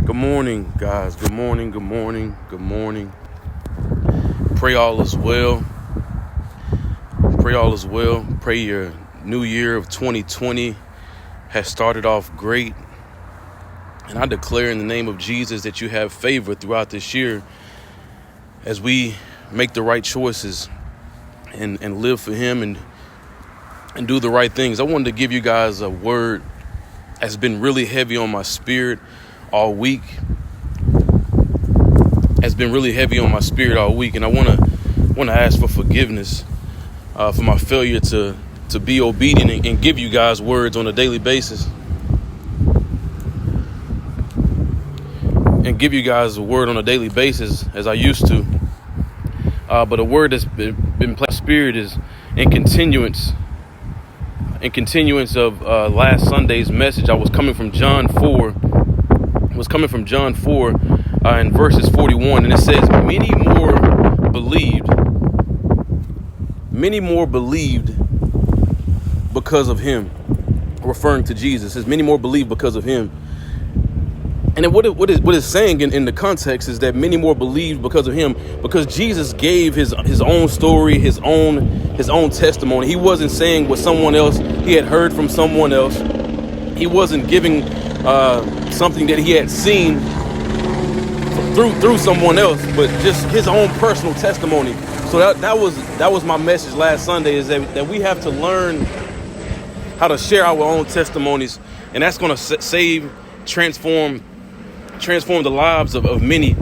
Good morning, guys. Good morning, good morning, good morning. Pray all is well. Pray all is well. Pray your new year of 2020 has started off great. And I declare in the name of Jesus that you have favor throughout this year as we make the right choices and live for him and do the right things. I wanted to give you guys a word that's been really heavy on my spirit all week. Has been really heavy on my spirit all week, and I want to ask for forgiveness for my failure to be obedient and give you guys words on a daily basis, and give you guys a word on a daily basis as I used to. But a word that's been placed in my spirit is in continuance of last Sunday's message. I was coming from John 4. In verses 41, and it says, many more believed because of him, referring to Jesus. It says many more believed because of him. And then what it's saying in the context is that many more believed because of him, because Jesus gave his own story, his own testimony. He wasn't saying what someone else he had heard from someone else. He wasn't giving something that he had seen through someone else, but just his own personal testimony. So that was my message last Sunday, is that we have to learn how to share our own testimonies, and that's going to transform the lives of many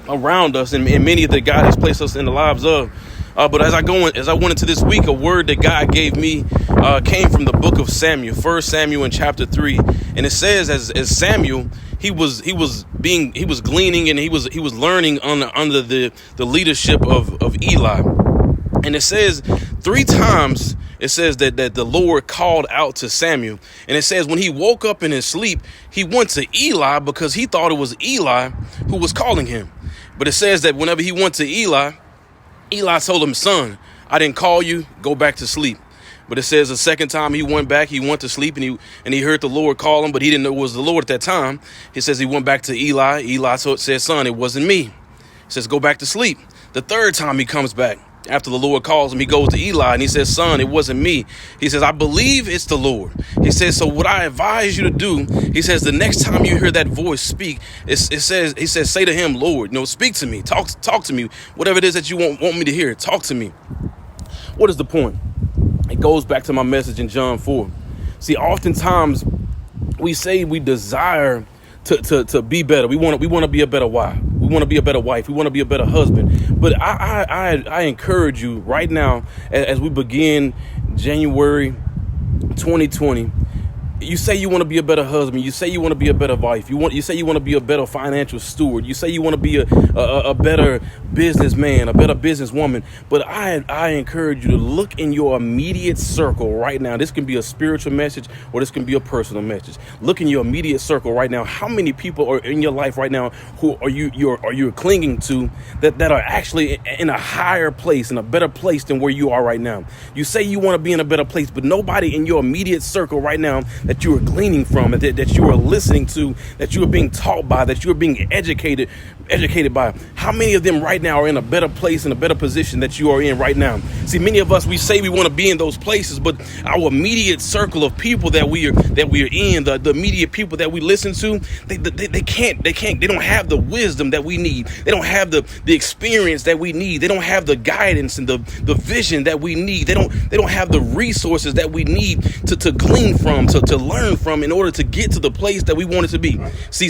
around us and many that God has placed us in the lives of. But as I went into this week, a word that God gave me came from the book of Samuel, 1 Samuel in chapter 3, and it says as Samuel he was gleaning and he was learning under the leadership of Eli, and it says 3 times it says that the Lord called out to Samuel, and it says when he woke up in his sleep, he went to Eli because he thought it was Eli who was calling him. But it says that whenever he went to Eli told him, son, I didn't call you, go back to sleep. But it says the second time he went to sleep and he heard the Lord call him, but he didn't know it was the Lord at that time. He says he went back to Eli. Eli said, son, it wasn't me. He says, go back to sleep. The third time he comes back, after the Lord calls him, he goes to Eli and he says, son, it wasn't me. He says, I believe it's the Lord. He says, so what I advise you to do, he says, the next time you hear that voice speak, he says, say to him, Lord, speak to me, talk to me, whatever it is that you want me to hear, talk to me. What is the point? It goes back to my message in John 4. See, oftentimes we say we desire to be better. We want to be a better wife. We want to be a better wife. We want to be a better husband. But I encourage you right now, as we begin January 2020, you say you want to be a better husband. You say you want to be a better wife. You say you want to be a better financial steward. You say you want to be a better businessman, a better businesswoman. But I encourage you to look in your immediate circle right now. This can be a spiritual message or this can be a personal message. Look in your immediate circle right now. How many people are in your life right now who are you clinging to that are actually in a higher place, in a better place than where you are right now? You say you want to be in a better place, but nobody in your immediate circle right now that you are gleaning from, that you are listening to, that you are being taught by, that you are being educated by. How many of them right now are in a better place, in a better position that you are in right now? See, many of us, we say we want to be in those places, but our immediate circle of people that we are in, the immediate people that we listen to, they don't have the wisdom that we need. They don't have the experience that we need. They don't have the guidance and the vision that we need. They don't have the resources that we need to glean from, to learn from, in order to get to the place that we wanted to be. See,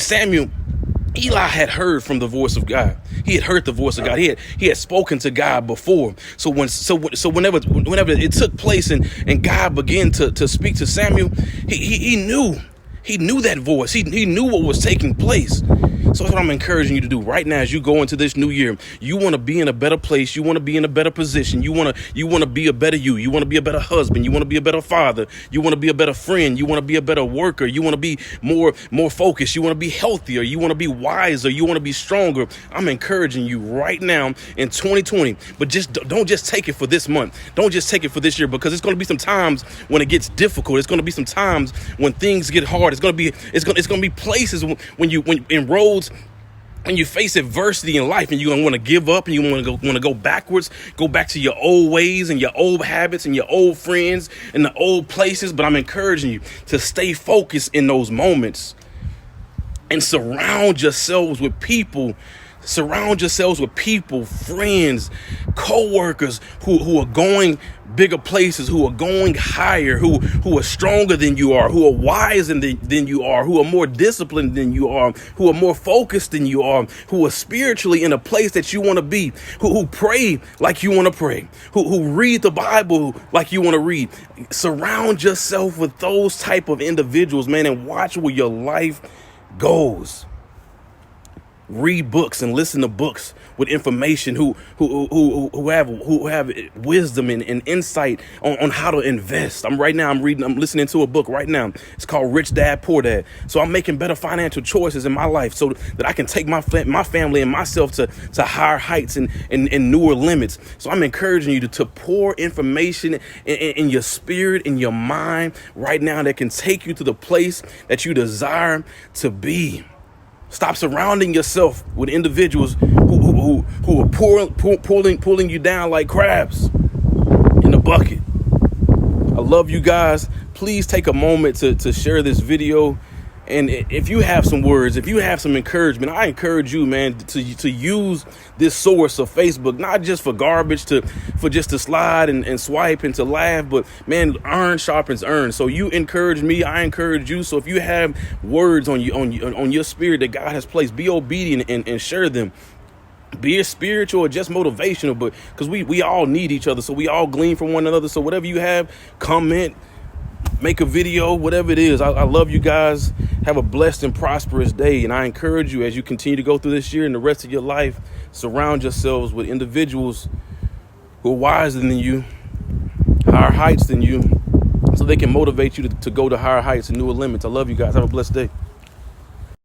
Eli had heard from the voice of God. He had heard the voice of God. He had spoken to God before. So whenever it took place and God began to speak to Samuel, he knew that voice. He knew what was taking place. So that's what I'm encouraging you to do right now as you go into this new year. You want to be in a better place. You want to be in a better position. You want to be a better you. You want to be a better husband. You want to be a better father. You want to be a better friend. You want to be a better worker. You want to be more focused. You want to be healthier. You want to be wiser. You want to be stronger. I'm encouraging you right now in 2020. But don't just take it for this month. Don't just take it for this year, because it's going to be some times when it gets difficult. It's going to be some times when things get hard. It's going to be places when in roads, when you face adversity in life and you're going to want to give up and you want to go backwards, go back to your old ways and your old habits and your old friends and the old places. But I'm encouraging you to stay focused in those moments and surround yourselves with people, friends, co-workers who are going bigger places, who are going higher, who are stronger than you are, who are wiser than you are, who are more disciplined than you are, who are more focused than you are, who are spiritually in a place that you want to be, who pray like you want to pray, who read the Bible like you want to read. Surround yourself with those type of individuals, man, and watch where your life goes. Read books and listen to books with information who have wisdom and insight on how to invest. I'm listening to a book right now. It's called Rich Dad, Poor Dad. So I'm making better financial choices in my life so that I can take my family and myself to higher heights and newer limits. So I'm encouraging you to pour information in your spirit, in your mind right now that can take you to the place that you desire to be. Stop surrounding yourself with individuals who are pulling you down like crabs in a bucket. I love you guys. Please take a moment to share this video. And if you have some words, if you have some encouragement, I encourage you, man, to use this source of Facebook, not just for garbage, for just to slide and swipe and to laugh, but man, iron sharpens iron. So you encourage me, I encourage you. So if you have words on your spirit that God has placed, be obedient and share them. Be it spiritual or just motivational, but because we all need each other, so we all glean from one another. So whatever you have, comment, make a video, whatever it is. I love you guys. Have a blessed and prosperous day. And I encourage you, as you continue to go through this year and the rest of your life, surround yourselves with individuals who are wiser than you, higher heights than you, so they can motivate you to go to higher heights and newer limits. I love you guys. Have a blessed day.